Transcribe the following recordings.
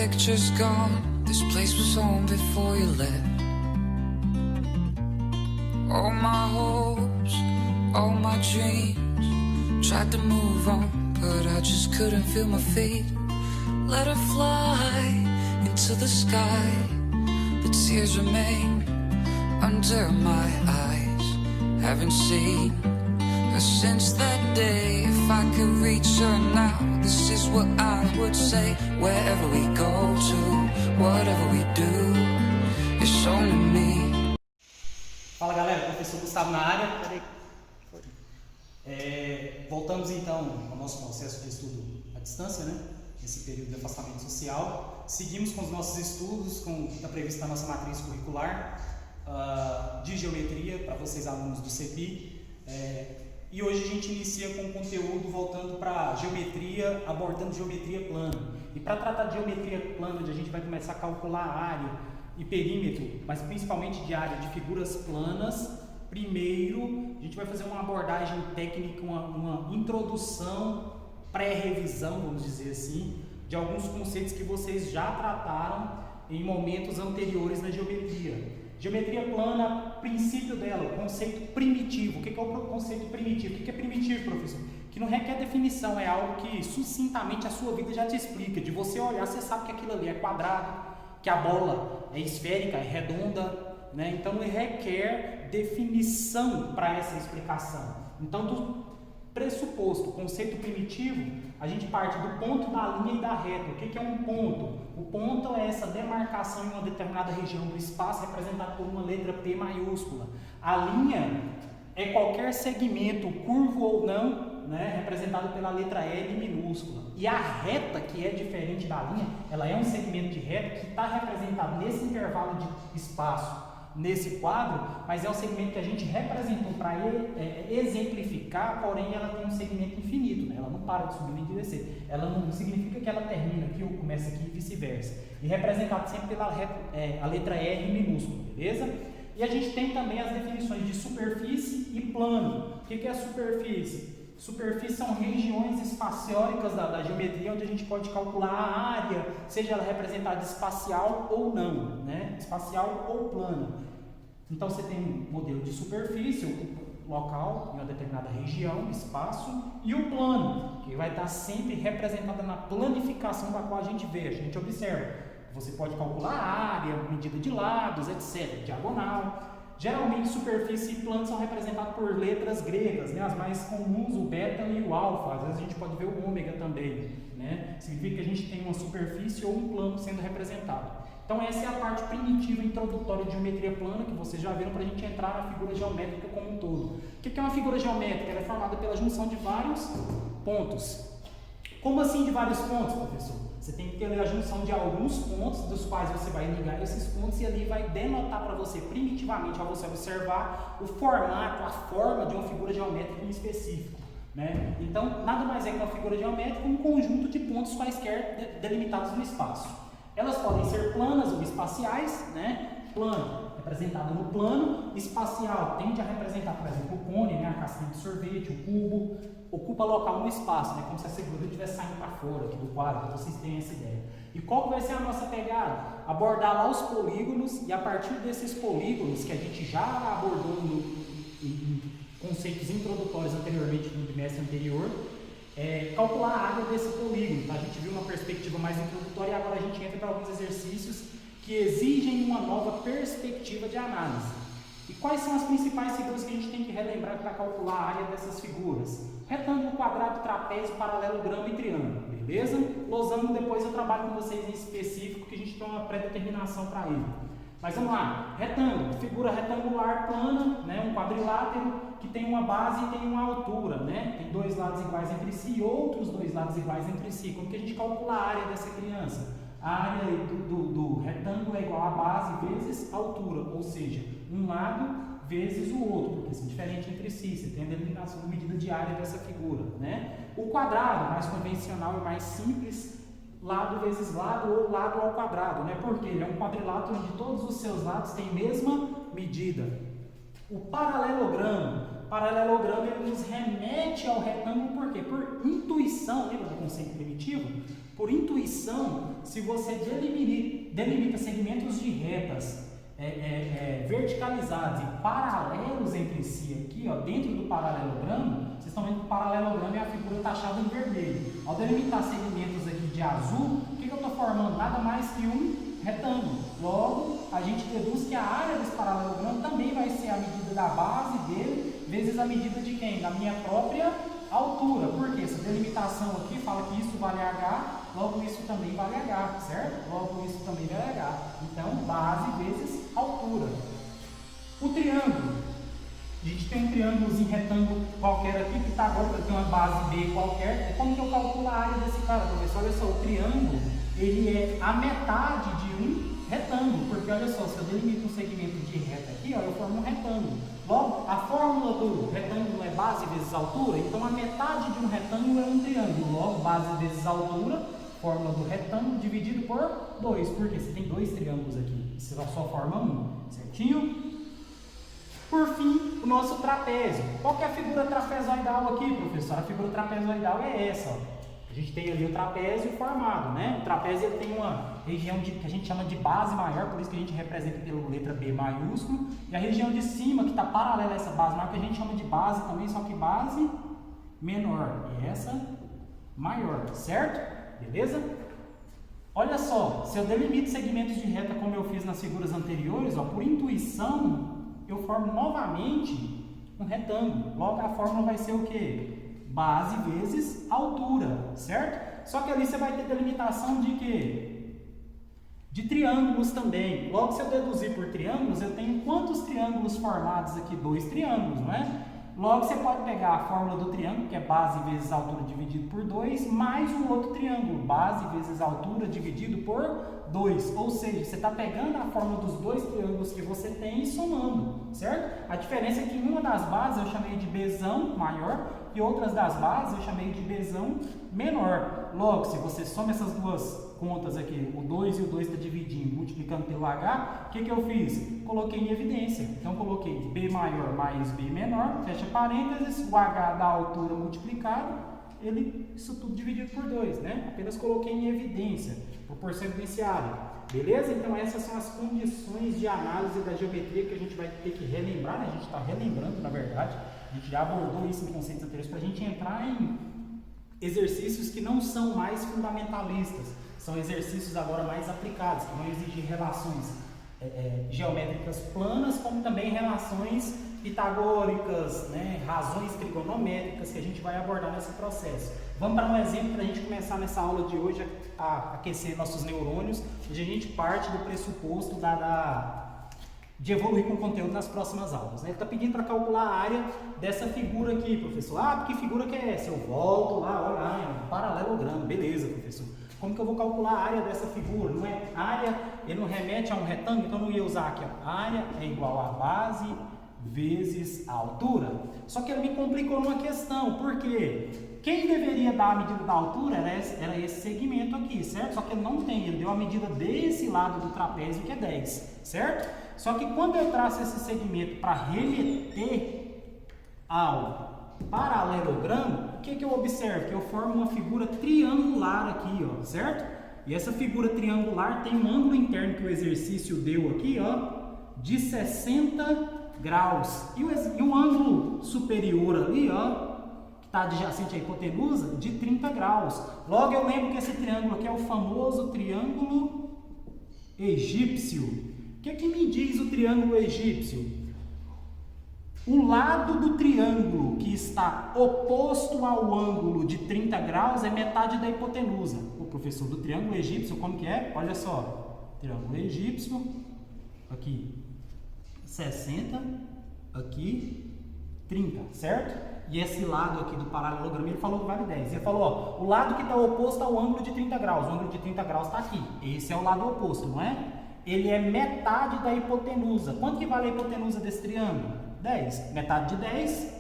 picture's gone. This place was home before you left. All my hopes, all my dreams, tried to move on, but I just couldn't feel my feet. Let her fly into the sky, but tears remain under my eyes. Haven't seen her since that day. If I could reach her now, this is what I would say. Wherever we go to, whatever we do, it's only me. Fala galera, professor Gustavo na área. Voltamos então ao nosso processo de estudo à distância, né? Nesse período de afastamento social. Seguimos com os nossos estudos, com o que está previsto na nossa matriz curricular de geometria para vocês alunos do CEPI. E hoje a gente inicia com o conteúdo voltando para geometria, abordando geometria plana. E para tratar de geometria plana, onde a gente vai começar a calcular a área e perímetro, mas principalmente de área de figuras planas, primeiro a gente vai fazer uma abordagem técnica, uma introdução, pré-revisão, vamos dizer assim, de alguns conceitos que vocês já trataram em momentos anteriores na geometria. Geometria plana, princípio dela, o conceito primitivo. O que é o conceito primitivo? O que é primitivo, professor? Que não requer definição, é algo que sucintamente a sua vida já te explica. De você olhar, você sabe que aquilo ali é quadrado, que a bola é esférica, é redonda, né? Então não requer definição para essa explicação. Então, do pressuposto, conceito primitivo, a gente parte do ponto da linha e da reta. O que é um ponto? O ponto é essa demarcação em uma determinada região do espaço representada por uma letra P maiúscula. A linha é qualquer segmento, curvo ou não, né, representado pela letra L minúscula. E a reta, que é diferente da linha, ela é um segmento de reta que está representado nesse intervalo de espaço, nesse quadro, mas é um segmento que a gente representou para exemplificar, porém ela tem um segmento infinito, né? Ela não para de subir nem de descer. Ela não significa que ela termina aqui ou começa aqui e vice-versa. E representado sempre pela a letra R minúscula, beleza? E a gente tem também as definições de superfície e plano. O que é a superfície? Superfície são regiões espacióricas da geometria onde a gente pode calcular a área, seja ela representada espacial ou não, né? Espacial ou plana. Então você tem um modelo de superfície, local, em uma determinada região, espaço, e o plano, que vai estar sempre representada na planificação da qual a gente vê, a gente observa. Você pode calcular a área, medida de lados, etc., diagonal. Geralmente, superfície e plano são representados por letras gregas, né? As mais comuns, o beta e o alfa. Às vezes a gente pode ver o ômega também, né? Significa que a gente tem uma superfície ou um plano sendo representado. Então essa é a parte primitiva introdutória de geometria plana, que vocês já viram para a gente entrar na figura geométrica como um todo. O que é uma figura geométrica? Ela é formada pela junção de vários pontos. Como assim de vários pontos, professor? Você tem que ter a junção de alguns pontos, dos quais você vai ligar esses pontos, e ali vai denotar para você, primitivamente, ao você observar, o formato, a forma de uma figura geométrica em específico, né? Então, nada mais é que uma figura geométrica, um conjunto de pontos quaisquer delimitados no espaço. Elas podem ser planas ou espaciais, né? Plano, representada no plano, espacial, tende a representar, por exemplo, o cone, né? A casquinha de sorvete, o cubo, ocupa local no espaço, né? Como se a figura estivesse saindo para fora aqui do quadro, para vocês terem essa ideia. E qual que vai ser a nossa pegada? Abordar lá os polígonos, e a partir desses polígonos, que a gente já abordou em conceitos introdutórios anteriormente no bimestre anterior, calcular a área desse polígono. Tá? A gente viu uma perspectiva mais introdutória e agora a gente entra para alguns exercícios que exigem uma nova perspectiva de análise. E quais são as principais figuras que a gente tem que relembrar para calcular a área dessas figuras? Retângulo, quadrado, trapézio, paralelogramo e triângulo, beleza? Losango, depois eu trabalho com vocês em específico, que a gente tem uma pré-determinação para ele. Mas vamos lá, retângulo, figura retangular plana, né? Um quadrilátero que tem uma base e tem uma altura, né? Tem dois lados iguais entre si e outros dois lados iguais entre si. Como que a gente calcula a área dessa criança? A área do retângulo é igual a base vezes a altura, ou seja, um lado vezes o outro, porque são diferentes entre si. Você tem a denominação de medida de área dessa figura, né? O quadrado, mais convencional e mais simples, lado vezes lado ou lado ao quadrado, né? Porque ele é um quadrilátero onde todos os seus lados têm a mesma medida. O paralelogramo ele nos remete ao retângulo, por quê? Por intuição intuição, lembra do conceito primitivo? Por intuição, se você delimita segmentos de retas verticalizados e paralelos entre si aqui, ó, dentro do paralelogramo, vocês estão vendo que o paralelogramo é a figura taxada em vermelho. Ao delimitar segmentos aqui de azul, o que eu estou formando? Nada mais que um retângulo. Logo, a gente deduz que a área desse paralelogramo também vai ser a medida da base dele, vezes a medida de quem? Da minha própria altura. Por quê? Essa delimitação aqui fala que isso vale H, logo isso também vale H, certo? Logo isso também vale H. Então, base vezes altura. O triângulo. A gente tem um triângulozinho retângulo qualquer aqui, que está agora, tem uma base B qualquer. Como que eu calculo a área desse cara, professor? Olha só, o triângulo, ele é a metade de um retângulo, porque olha só, se eu delimito um segmento de reta aqui, ó, eu formo um retângulo. Logo, a fórmula do retângulo é base vezes altura, então a metade de um retângulo é um triângulo. Logo, base vezes altura, fórmula do retângulo dividido por 2, porque você tem dois triângulos aqui, você só forma um, certinho? Por fim, o nosso trapézio. Qual que é a figura trapezoidal aqui, professor? A figura trapezoidal é essa, ó. A gente tem ali o trapézio formado, né? O trapézio ele tem uma região que a gente chama de base maior, por isso que a gente representa pela letra B maiúsculo. E a região de cima, que está paralela a essa base maior, que a gente chama de base também, só que base menor. E essa maior, certo? Beleza? Olha só, se eu delimito segmentos de reta como eu fiz nas figuras anteriores, ó, por intuição, eu formo novamente um retângulo. Logo, a fórmula vai ser o quê? Base vezes altura, certo? Só que ali você vai ter delimitação de quê? De triângulos também. Logo, se eu deduzir por triângulos, eu tenho quantos triângulos formados aqui? 2 triângulos, não é? Logo, você pode pegar a fórmula do triângulo, que é base vezes altura dividido por 2, mais um outro triângulo, base vezes altura dividido por 2. Ou seja, você está pegando a fórmula dos dois triângulos que você tem e somando, certo? A diferença é que uma das bases eu chamei de Bzão maior e outras das bases eu chamei de Bzão menor. Logo, se você soma essas duas contas aqui, o 2 e o 2 está dividindo, multiplicando pelo H, o que eu fiz? Coloquei em evidência. Então, coloquei B maior mais B menor, fecha parênteses, o H da altura multiplicado, isso tudo dividido por 2, né? Apenas coloquei em evidência, proporção evidenciária. Beleza? Então, essas são as condições de análise da geometria que a gente vai ter que relembrar, né? A gente está relembrando, na verdade. A gente já abordou isso em conceitos anteriores para a gente entrar em exercícios que não são mais fundamentalistas. São exercícios agora mais aplicados, que vão exigir relações geométricas planas, como também relações pitagóricas, né, razões trigonométricas que a gente vai abordar nesse processo. Vamos para um exemplo para a gente começar nessa aula de hoje a aquecer nossos neurônios, onde a gente parte do pressuposto de evoluir com o conteúdo nas próximas aulas. Ele está pedindo para calcular a área dessa figura aqui, professor. Ah, que figura que é essa? Eu volto lá, olha, é um paralelogramo. Beleza, professor. Como que eu vou calcular a área dessa figura? Não é área, ele não remete a um retângulo, então eu não ia usar aqui. A área é igual a base vezes a altura. Só que ele me complicou numa questão, porque quem deveria dar a medida da altura era esse segmento aqui, certo? Só que ele não tem, ele deu a medida desse lado do trapézio, que é 10, certo? Só que quando eu traço esse segmento para remeter ao paralelogramo, o que eu observo? Que eu formo uma figura triangular aqui, ó, certo? E essa figura triangular tem um ângulo interno que o exercício deu aqui, ó, de 60 graus. E o ângulo superior ali, ó, que está adjacente à hipotenusa, de 30 graus. Logo, eu lembro que esse triângulo aqui é o famoso triângulo egípcio. O que me diz o triângulo egípcio? O lado do triângulo que está oposto ao ângulo de 30 graus é metade da hipotenusa. O professor do triângulo egípcio, como que é? Olha só, triângulo egípcio, aqui 60, aqui 30, certo? E esse lado aqui do paralelogramo, ele falou que vale 10. Ele falou, ó, o lado que está oposto ao ângulo de 30 graus, o ângulo de 30 graus está aqui. Esse é o lado oposto, não é? Ele é metade da hipotenusa. Quanto que vale a hipotenusa desse triângulo? 10. Metade de 10,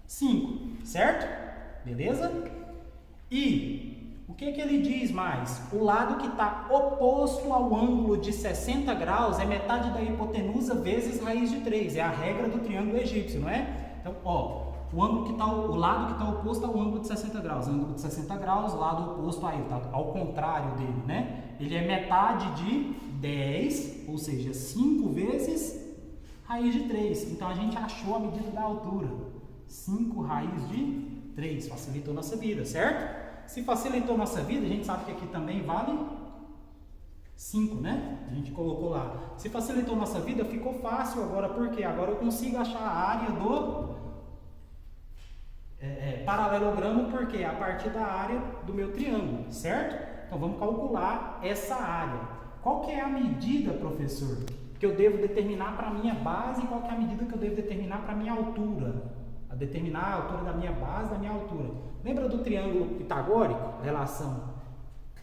5. Certo? Beleza? E o que ele diz mais? O lado que está oposto ao ângulo de 60 graus é metade da hipotenusa vezes raiz de 3. É a regra do triângulo egípcio, não é? Então, ó, o ângulo que tá, o lado que está oposto ao ângulo de 60 graus. Ângulo de 60 graus, lado oposto a ele, tá? Ao contrário dele, né? Ele é metade de 10, ou seja, 5 vezes raiz de 3. Então a gente achou a medida da altura. 5 raiz de 3. Facilitou nossa vida, certo? Se facilitou nossa vida, a gente sabe que aqui também vale 5, né? A gente colocou lá. Se facilitou nossa vida, ficou fácil agora. Por quê? Agora eu consigo achar a área do paralelogramo, porque a partir da área do meu triângulo, certo? Então vamos calcular essa área. Qual que é a medida, professor, que eu devo determinar para a minha base e qual que é a medida que eu devo determinar para a minha altura? A determinar a altura da minha base, da minha altura. Lembra do triângulo pitagórico? A relação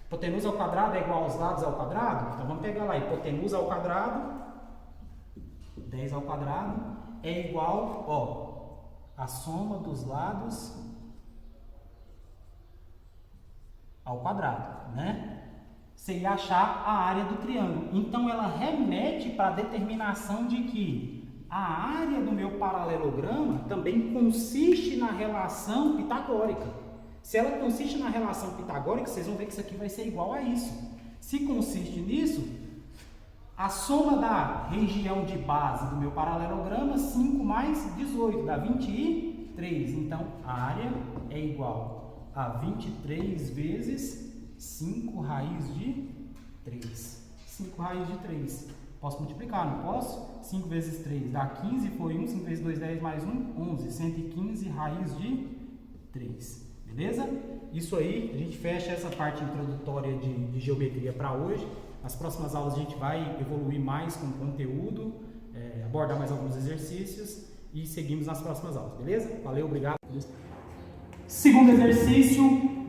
hipotenusa ao quadrado é igual aos lados ao quadrado? Então vamos pegar lá, hipotenusa ao quadrado, 10 ao quadrado, é igual, ó, a soma dos lados ao quadrado, né? Seria achar a área do triângulo. Então ela remete para a determinação de que a área do meu paralelograma também consiste na relação pitagórica. Se ela consiste na relação pitagórica, vocês vão ver que isso aqui vai ser igual a isso. Se consiste nisso, a soma da região de base do meu paralelograma, 5 mais 18, dá 23. Então, a área é igual a 23 vezes 5 raiz de 3. 5 raiz de 3. Posso multiplicar, não posso? 5 vezes 3 dá 15, foi 1. 5 vezes 2, 10 mais 1, 11. 115 raiz de 3. Beleza? Isso aí, a gente fecha essa parte introdutória de geometria para hoje. Nas próximas aulas a gente vai evoluir mais com o conteúdo, abordar mais alguns exercícios e seguimos nas próximas aulas, beleza? Valeu, obrigado. Segundo exercício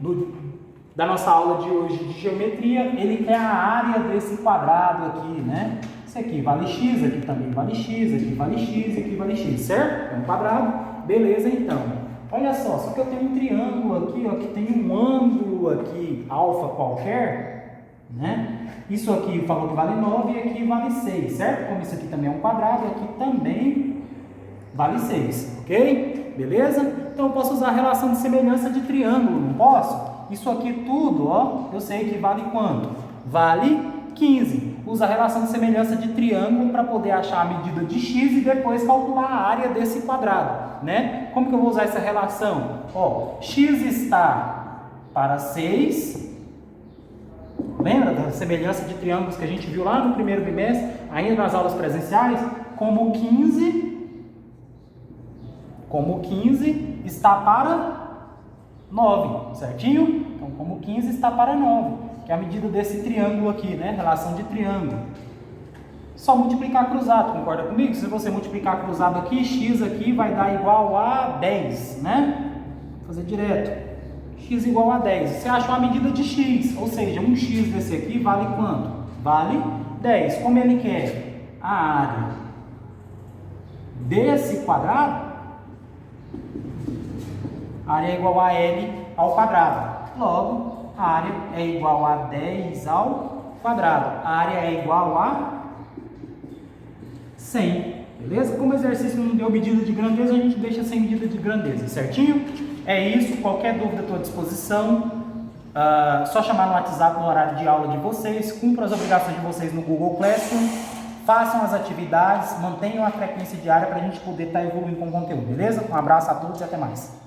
da nossa aula de hoje de geometria, ele quer a área desse quadrado aqui, né? Isso aqui vale x, aqui também vale x, aqui vale x, aqui vale x, certo? É um quadrado, beleza então. Olha só que eu tenho um triângulo aqui, ó, que tem um ângulo aqui, alfa qualquer, né? Isso aqui falou que vale 9 e aqui vale 6, certo? Como isso aqui também é um quadrado, aqui também vale 6, ok? Beleza? Então eu posso usar a relação de semelhança de triângulo, não posso? Isso aqui tudo, ó, eu sei que vale quanto? Vale 15. Usa a relação de semelhança de triângulo para poder achar a medida de x e depois calcular a área desse quadrado, né? Como que eu vou usar essa relação? Ó, x está para 6. Lembra da semelhança de triângulos que a gente viu lá no primeiro bimestre, ainda nas aulas presenciais? Como 15 está para 9, certinho? Então, como 15 está para 9, que é a medida desse triângulo aqui, né? Relação de triângulo. Só multiplicar cruzado, concorda comigo? Se você multiplicar cruzado aqui, x aqui vai dar igual a 10, né? Vou fazer direto. X igual a 10. Você achou a medida de x, ou seja, um x desse aqui vale quanto? Vale 10. Como ele quer a área desse quadrado, a área é igual a L ao quadrado. Logo, a área é igual a 10 ao quadrado. A área é igual a 100. Beleza? Como o exercício não deu medida de grandeza, a gente deixa sem medida de grandeza, certinho? É isso. Qualquer dúvida estou à disposição. Só chamar no WhatsApp no horário de aula de vocês. Cumpram as obrigações de vocês no Google Classroom. Façam as atividades, mantenham a frequência diária para a gente poder estar evoluindo com o conteúdo, beleza? Um abraço a todos e até mais.